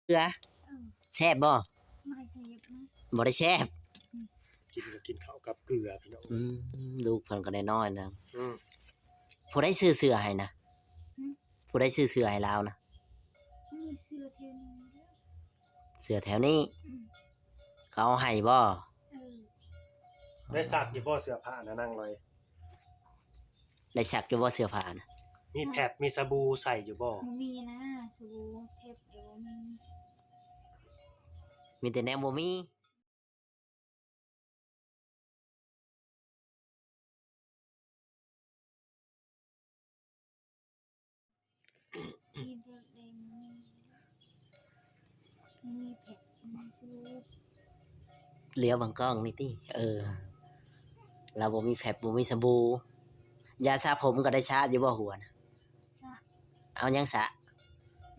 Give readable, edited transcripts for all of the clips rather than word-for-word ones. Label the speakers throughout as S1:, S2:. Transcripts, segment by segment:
S1: เกลือแซ่บบ่
S2: ไม่ได้เสพนะ
S1: บ่ได้แซ่บ
S3: กินก็กินข้าวกับเกลือพี่น้อง
S1: ลูกเพิ่นก็ได้น้อยนะ
S3: อืม
S1: ผู้ใดซื้อเสื้อให้นะผู้ใดซื้อเสื้อให้ลาวนะ
S2: มีเสื้อเทนแล้ว
S1: เสื้อแถวนี้เขาเอาให้บ่
S3: ได้ซักอยู่บ่เสื้อผ้านะนั่งเลย
S1: ได้ซักอยู่บ่เสื้อผ้านะ
S3: มีแผบมีสบู่ใส่อยู่บ่
S2: บ่มีนะสบู่เพชรเดี๋ยว
S1: มีแต่แนวบ่มี
S2: มีเด็กมีเพชรมีสบู่
S1: เลี้ยวบังกล้องนี่ติเราบ่มีแฟบบ่มีสบู่ยาสระผมก็ได้ชาอยู่บ่หัวนะ
S2: สะ
S1: เอายังสระ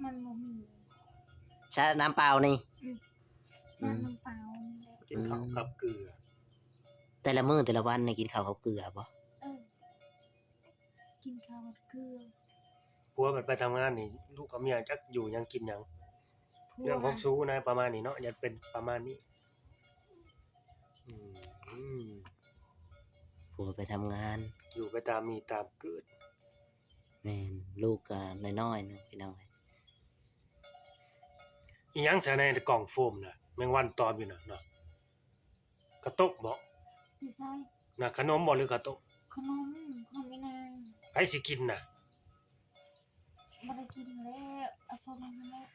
S2: มันบ่มี
S1: ชาน้ำเปล่านี่
S2: สะน้ำเปล่า
S3: กินข้าวกับเกลือ
S1: แต่ละมื้อแต่ละวันนี่กินข้าวกับเกลือบ่
S2: กินข้าวกับเกลือ
S3: ผัวมันไปทำงานนี่ลูกกับเมียจักอยู่ยังกินหยังเรื่องของสู้นะประมาณนี้เนาะอย่าเป็นประมาณนี้
S1: ผัวไปทำงาน
S3: อยู่ไปตามมีตามเกิด
S1: แม่นลูกก็น้อยๆนึงพี่น้อง
S3: อีหยังใส่ในกล่องโฟมน่ะแมงวันตอมอยู่น่ะเนาะกระตกบ่
S2: ไม่ใช่
S3: น่ะขนมบ่หรือกระตก
S2: ขนมไม่นาง
S3: ไผสิกินน่ะ
S2: บ่ได้กินแล้วเอาพวกนั้นมาแล้ว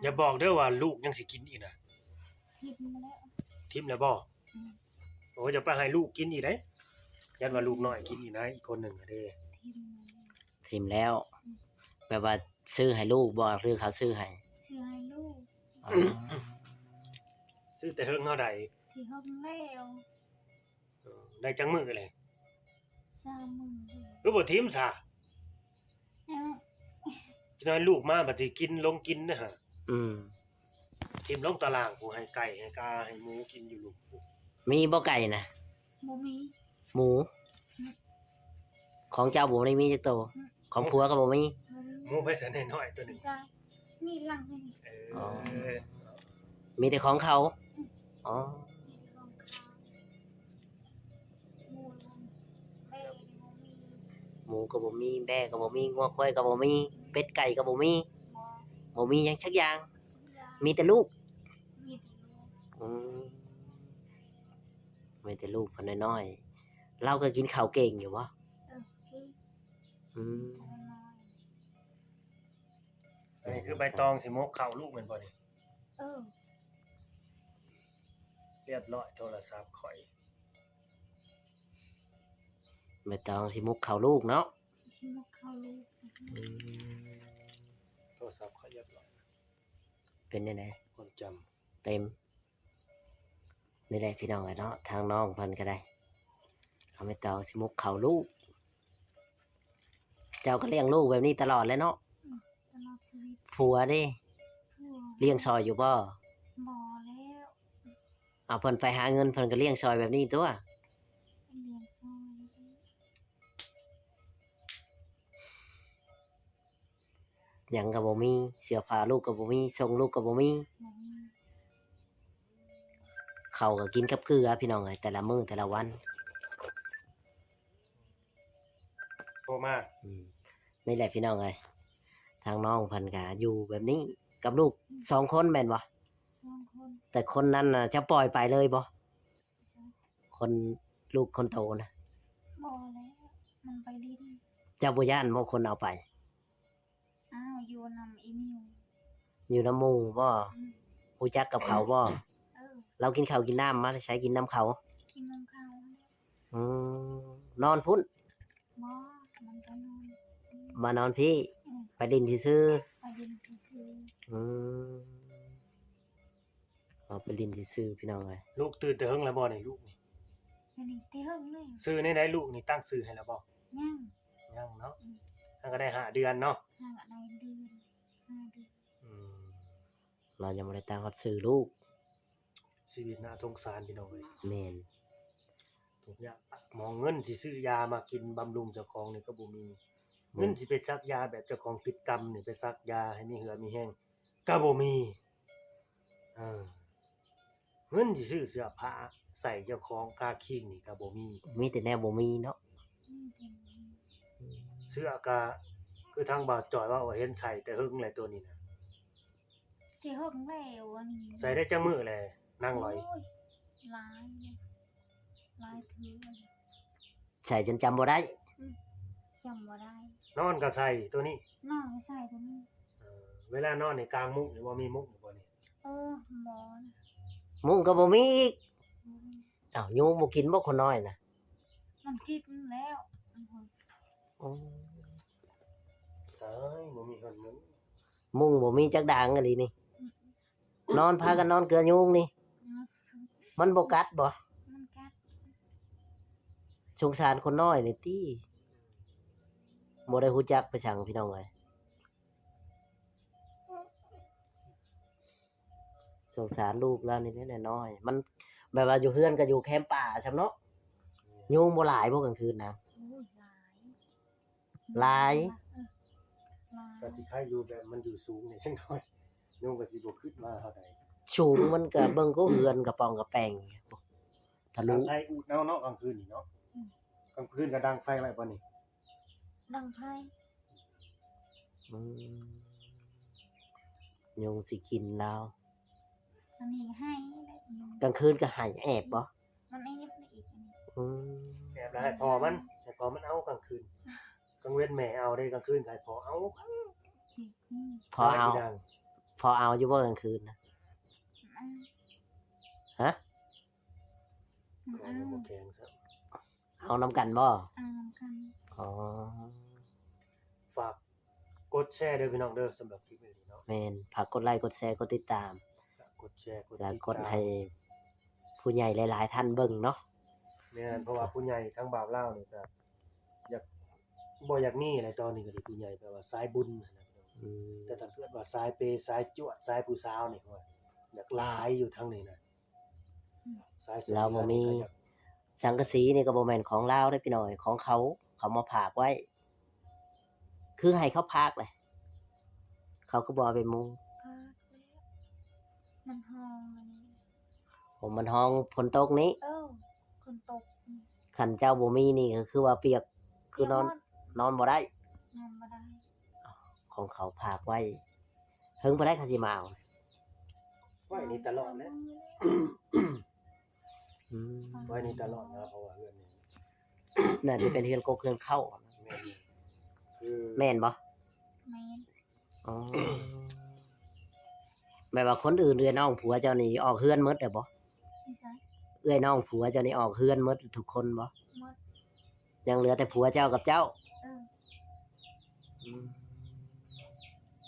S3: อย่าบอกเด้อว่าลูกยังสิกินอีกน่ะ
S2: ทิมมาแล้ว
S3: ทิมแล้วบ่โอ้จะไปให้ลูกกินอีกเด้ยันว่าลูกน้อยกินอีกนะอีกคนหนึ่งอ่ะเด้
S1: ทิมแล้วแปลว่าซื้อให้ลูกบ่หรือเขาซื้อให้
S2: ซื้อให้ลูก
S3: ซื้อแต่เฮิงเฮาใด
S2: ที่ห้องแล้ว
S3: ได้จังมื้อเลย
S2: 3 มื้อ
S3: คือบ่ทิมซะจังนั้นลูกมาบัดสิกินลงกินนะฮะทิมลงตารางผู้ให้ไก่ให้กาให้หมูกินอยู่ลูก
S1: มีบ่ไก่นะ
S2: บ่มี
S1: หมูของเจ้าบ่ได้มีจักโตของผัวก็บ่มี
S3: หมูไปแสนน้อยตัวนึง
S2: ใช่นี่หลังนี่
S1: มีแต่ของเขาอ๋อหมูก็บ่มีแบะก็บ่มีงัวควายก็บ่มีเป็ดไก่ก็บ่มีบ่มีหยังสักอย่างมีแต่ลูกมีแต่ลูกคนน้อยๆเราก็กินข้าวเก่งอยู่บ่
S3: นี่คือใบตองสิมกข้าวลูกแม่นบ่นี่เรียบร้อยโทรศัพท์ข่อย
S1: ใบตองสิมุกข้าวลูกเนาะ
S2: สิมุกข้าวลูก
S3: โทรศัพท์ข่อยเรียบร้อย
S1: เป็นจังได๋
S3: ความจำ
S1: เต็มนี่แหละพี่น้องเนาะทางน้องเพิ่นก็ได้เอาใบตองสิมุกข้าวลูกเจ้าก็เลี้ยงลูกแบบนี้ตลอดเลยเนาะ
S2: ตลอดชีวิต
S1: ผัวดิเลี้ยงซอยอยู่บ่
S2: แล้ว
S1: เอาเพิ่นไปหาเงินเพิ่นก็เลี้ยงซอยแบบนี้ตัว
S2: เลี้ยงซอย
S1: หยังก็บ่มีเสื้อผ้าลูกก็บ่มีส่งลูกก็บ่มีข้าวก็กินกับเกลือพี่น้องเอ้ยแต่ละมื้อแต่ละวัน
S3: โตมา
S1: นี่แหละพี่น้องเอ้ยทางน้องเพิ่นก็อยู่แบบนี้กับลูก2คนแม่นบ่
S2: 2 คน
S1: แต่คนนั้นน่ะจะปล่อยไปเลยบ่คนลูกคนโตนะ
S2: บ่แล้วมันไปดิน
S1: เจ้าบ่ย้านบ่คนเอาไป
S2: อยู่นำอีมิว
S1: อยู่นำหมู่บ่รู้จักกับเขาบ่เรากินข้าวกินน้ำมาใช้กินน้ำเขา
S2: กินน้ำเขา
S1: นอนพุ่น
S2: บ่มันก็นอน
S1: มานอนพี่ไปดินซื่อ
S2: ไปดินซื่อ
S1: เอาไปดินซื่อพี่น้องเอ้ย
S3: ลูกตื่นแต่เฮิงแล้วบ่นี่ลูกนี่
S2: นี่แต่เฮิงเลย
S3: ชื่อในใดลูกนี่ตั้งชื่อให้แล้วบ่ยังเนาะมันก็ได้5 เดือนเนาะ
S2: ได้เดือน5 เดือน
S1: เรายังบ่ได้ตั้งรับชื่อลูก
S3: ชีวิตน่าสงสารพี่น้องเอ้ย
S1: แม่น
S3: ทุกอย่างมองเงินสิซื้อยามากินบำรุงเจ้าของนี่ก็บ่มีเงินสิไปซักยาแบบเจ้าของผิดกรรมนี่ไปซักยาให้มีเหือมีแห้งก็บ่มี เงินสิซื้อเสื้อผ้าใส่เจ้าของกาคิงนี่ก็บ่มี
S1: มีแต่แนวบ่มีเนาะ
S3: เสื้อก็คือทางบ่าวจอยว่าเห็นใส่แต่หึงแหละตัวนี้น่ะ
S2: ที่ห้องแล้วอันนี้
S3: ใส่ได้จังมื้อแหละนั่งลอย
S2: โหลายเลยหลายถือเลย
S1: ใส่จนจำบ่ได้
S2: จำบ่ได้
S3: นอนก็ใส่ตัวนี้
S2: น้องใส่ตัวนี้
S3: เวลานอนในกลางมุ้งนี่บ่มีมุ้งบ่นี่
S2: หมอน
S1: มุ้งก็บ่มีอีก
S2: อืม
S1: อ้าวยุงบ่กินบ่คนน้อยน่ะ
S2: มันกินแล้วอืม
S1: อ๋อ
S3: ใช่บ่มีคนมุ้ง
S1: มุ้งบ่มีจักด่างอันนี้นี่ นอนพากันนอนเกลือยุงนี่ มันบ่กัดบ่
S2: มันกัด
S1: สงสารคนน้อยนี่ติบ่ได้ฮู้จักไปสั่งพี่น้องเอ้ยสงสารลูกแล้วนี่แน่น้อยๆมันแบบว่าอยู่เฮือนก็อยู่แคมป์ป่าซำเนาะยุงบ่หลายบ่กลางคืนนะ
S2: โอ้ย
S1: หลาย
S2: หลาย
S3: ก็สิคล้ายอยู่แบบมันอยู่สูงนี่จังน้อยยุงก็สิบ่ขึ้นมาเท่าใด
S1: สูงมันก็เบิ่งก็เฮือนกระปองกระแปงทะ
S3: ดั
S1: ลุ
S3: งไฟอุดเนาะกลางคืนนี่เนาะกลางคืนก็ดังไฟไว้บ่นี่
S2: ดังไพ่
S1: อืมยุงสิกินแล้ว
S2: อันนี้ให้ได้อืม
S1: กลางคืนก็ให้แอบบ่
S2: มันไอ้ยับได้อีกอันนี้
S1: อืม
S3: แอบแล้วให้พอมันเอากลางคืนกลางเว้นแม่เอาได้กลางคืนให้พอเอา
S2: สิอืม
S1: พอเอา
S3: ได้ดัง
S1: พอเอาอยู่บ่กลางคืนนะ
S2: อ่า
S1: ฮะ
S3: ก็บ่แข็งซะ
S1: เอานํกันบ่
S2: กัน
S1: อ๋อ
S3: ฝากกดแชร์เด้อพี่น้องเด้อสำหรับคลิปนี้เนาะ
S1: แม่นฝากกดไลค์กดแชร์กดติดตาม
S3: กดแชร์กด
S1: แล้ว
S3: ติด
S1: กด
S3: ตาม
S1: ให้ผู้ใหญ่หลายๆท่านเบิ่งเนาะ
S3: แม่นเพราะว่าผู้ใหญ่ทั้งบ่าวลาวนี่ก็อยากบ่อยากมีอะไรตอนนี้ก็ได้ผู้ใหญ่แปลว่าสายบุญนะพี่น้อง
S1: อืม
S3: แต่ถ้าเกิดว่าสายเปย์สายจวดสายผู้สาวนี่ว่าอยากหลายอยู่ทางนี้นะสายเสือ
S1: เราบ่มี
S3: นี่ก็อยาก
S1: สังกะสีนี่ก็บ่แม่นของลาวเด้อพี่น้อยของเขามาผากไว้ คือให้เขาพากเลยเขาก็บ่เอาไปมุง
S2: พาดแล้วมันห้องอันนี้
S1: ผมมันห้องฝนตกนี้
S2: คนตก
S1: คันเจ้าบ่มีนี่ก็คือว่าเปียกคือนอนบ่ได้
S2: นอนบ่ได้
S1: ของเขาพากไว้เฮิงบ่ได้เขาสิมาเอา
S3: ไว้นี่ตลอดนะ
S1: อืม
S3: ไว้นี่ตลอดนะเพราะว่าเฮือนนี่
S1: น่าจะเป็นเฮือนกกเฮือนเข้า
S3: แม่นคือ
S1: แม่นบ่
S2: แม่น
S1: อ๋อแม่ว่าคนอื่นเอื้อยน้องผัวเจ้านี่ออกเฮือนหมดแล้วบ่
S2: นี่ใช่
S1: เอื้อยน้องผัวเจ้านี่ออกเฮือนหมดทุกคนบ่
S2: หมด
S1: ยังเหลือแต่ผัวเจ้ากับเจ้า
S2: เออ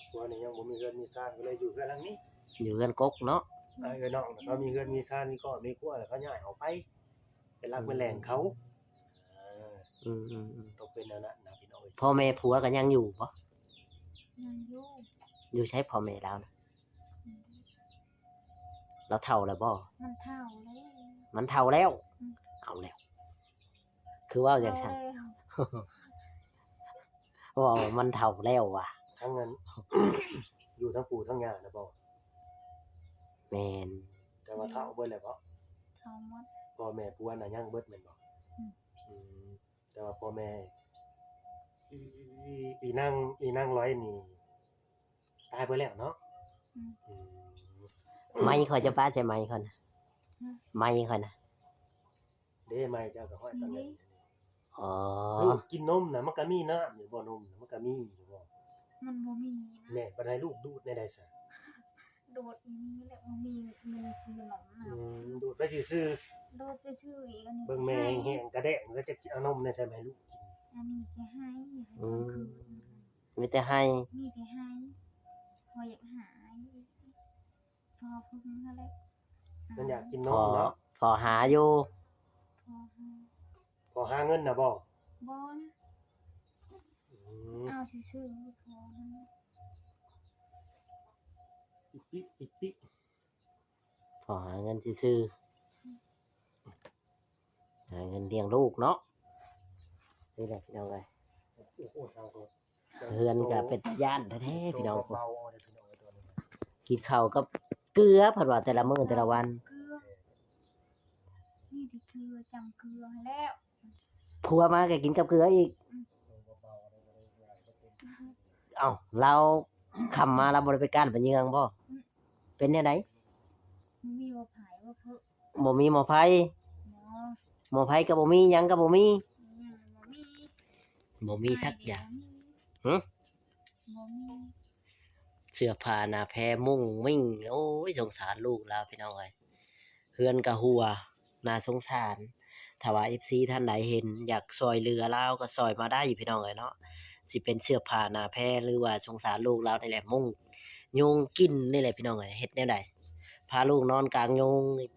S3: ผัวนี่ยังบ่มีเฮือนมีซ่านก็เลยอยู่เฮือนหลังนี้
S1: อยู่เฮือนกกเนาะ
S3: ไอ้เอ้ยน้องน่ะเขามีเฮือนมีซ่านมีก็มีครัวแล้วเขาย้ายออกไปเป็นรักเป็นแหล่งเขา
S1: อืม
S3: ต้องเป็นแนวนั้นนะพี่น้องเอ้ย
S1: พ่อแม่ผัวก็ยังอยู่บ่
S2: ยังอยู่
S1: อยู่ใช้พ่อแม่แล้วนะเราเฒ่าแล้วบ่
S2: มันเท่าแล้ว
S1: มันเฒ่าแล้ว เอาแล้ว คือว่าอย่างฉัน
S2: แล้ว
S1: ว่ามันเฒ่าแล้วว่ะ
S3: ทั้งนั้น อยู่ทั้งปู่ทั้งย่านะบ่
S1: แม่น
S3: แต่ว่าเฒ่าเบิดแล้วบ่
S2: เท่าหมด
S3: พ่อแม่ผัวน่ะยังเบิดแม่นบ่
S2: อืม
S3: อืมแต่ว่าพ่อแม่อีนั่งร้อยนี่ตายไปแล้วเนาะอืม
S1: ไม้ข่อยจะป้าใช่ไหมข่อยนะไม้ข่อยนะ
S3: เด้ไม่เจ้าก็ห้อยตอนนั้น
S1: อ๋อ
S3: ลูกกินนมน่ะมันก็มีน้ำอยู่บ่นมน่ะมันก็มีอยู่บ่
S2: มันบ่มีนะ
S3: แม่บ่ให้ลูกดูดในใดซะ
S2: โดดอีนี้แหละบ่มีเงินซื้อหนม
S3: อื
S2: นะ
S3: มดูดไปซื่อ
S2: โดดไปซื้ออีกอันนี้
S3: ๆเบิ่งแม่แห้งๆกระแดะก็จะเอานมในใส่ให้ลูกกิน
S2: อันนี้จะให้
S1: อืม
S2: คือ
S1: มีแต่ให้
S2: นี่ที่ให้พออยากหาพอพึ่งอะไร
S3: มันอยากกินน
S1: พ
S3: ม
S1: อ
S3: เนาะ
S1: พอหาอยู่
S2: พอให้
S3: พอหาเงินน่ะบ่
S2: บอล
S3: อืม
S2: เอาซื่อๆพอให้
S3: อีปิ
S1: พอหาเงินซื่อๆหาเงินเลี้ยงลูกเนาะนี่แหละพี่น้องเอ้ย
S3: โอ้โหเราก็
S1: เฮือนก็เป็นตาย่านแท้ๆพี่น้อง
S3: เบาๆเอาเด้อพี่น้องเอ้ยตัวนี้
S1: กินข้าวกับเกลือเพิ่นว่าแต่ละมื้อแต่ละวัน
S2: เกลือ ที่คือจำเกลือให้แล้ว
S1: ผัวมาก็กินกับเกลืออีกเอ้าเราคำมาเราบ่ได้ไปก้านไปเยืองบ่เป็นแนวใด
S2: มันมีว่าผายว่าเพิ่น
S1: บ่มีหมอไผ
S2: หมอ
S1: หมอไผก็บ่มีหยังก็บ่มี
S2: ยังบ่มี
S1: บ่มีสักอย่าง หึ
S2: บ่มี
S1: เสื้อผ้าหน้าแพรมุ้งมิ่งโอ้ยสงสารลูกแล้วพี่น้องเอ้ยเฮือนก็หัวน่าสงสารถ้าว่า FC ท่านใดเห็นอยากช่วยเหลือเลาก็ช่วยมาได้พี่น้องเอ้ยเนาะสิเป็นเสื้อผ้าหน้าแพรหรือว่าสงสารลูกเรานี่แหละมุ้งยุงกินนี่แหละพี่น้องเอ้ยเฮ็ดแนวใดพาลูกนอนกลางยุงนี่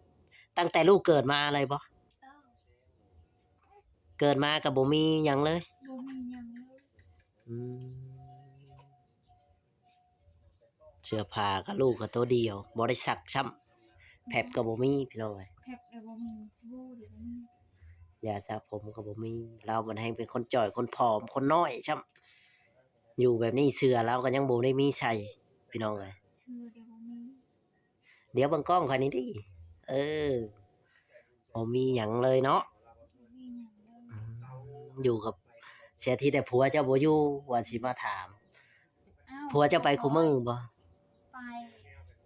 S1: ตั้งแต่ลูกเกิดมาเลยบ่
S2: เอ้า
S1: เกิดมาก็บ่มีหยังเลย
S2: บ่มีหยังเลย
S1: อืมเสื้อผ้าก็ลูกก็ตัวเดียวบ่ได้ซักซ้ำแผบก็บ่มีพี่น้องเอ้ย
S2: แพ็คเดี๋ยวบ่มีสบู่เดี๋ยวบ่มี
S1: ยาสระผมก็บ่มี เรามันแฮงเป็นคนจ่อยคนผอมคนน้อยซ้ำอยู่แบบนี้เสื้อเราก็ยังบ่ได้มีใส่พี่น้องเอ้ย
S2: เสื้อเดี๋ยวบ่มี
S1: เดี๋ยวเบิ่งกล้องค่อยนี้ติเออบ่มีหยังเลยเนาะ
S2: บ่มีหยังเลย
S1: อืมอยู่กับเสียทีแต่ผัวเจ้าบ่อยู่ว่าสิมาถาม
S2: อ้าว
S1: ผัวเจ้าไปคุมื้อบ่
S2: ไป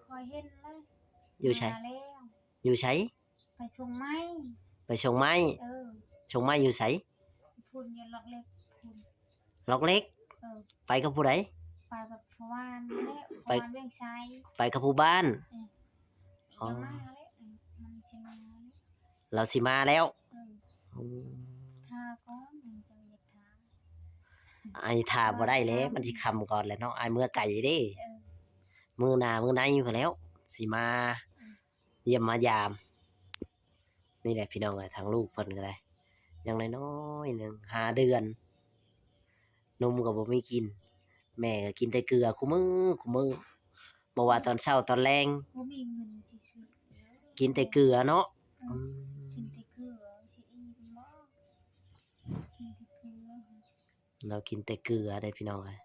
S2: คอยเห็นเลย
S1: อยู่ไส
S2: มาแล้ว
S1: อยู่ไส
S2: ไปส่งไม้
S1: ไปส่งไม้
S2: เออ
S1: ส่งไม้อยู่ไส
S2: พุ่นอย่าล็อกเล็กพุ่น
S1: ล็อกเล็ก
S2: เออ
S1: ไปกับผู้ใด
S2: ไปกับพวานแล้ว
S1: ไป
S2: พวานเวียงไซ
S1: ไปกับผู้บ้าน อ๋อ
S2: จะมาแล้วมันสิมาแล้ว
S1: เราสิมาแล้ว
S2: เออ
S1: อืม
S2: ทาก่อนมันจะอยากทา
S1: ไอ้ท่าบ่ได้แล้วมันสิค่ำก่อนแหละเนาะไอ้เมื่อไก่เด้
S2: เออ
S1: มื้อหน้ามื้อในพุ่นแหล้วสิมาเยี่ยมมายาม นี่แหละพี่น้องเอ้ยทางลูกเพิ่นก็ได้อย่างน้อยๆหนึง5 เดือน นมก็บ่มีกิน แม่ก็กินแต่เกลือคุมื้อบ่ว่าตอนเช้าตอนแลง
S2: บ่มีเงินสิซื้อ
S1: กินแต่เกลือเนาะอืม
S2: กินแต่เกลือสิอิ่มบ่กินแต่เกลือ
S1: เรากินแต่เกลือได้พี่น้องเอ้ย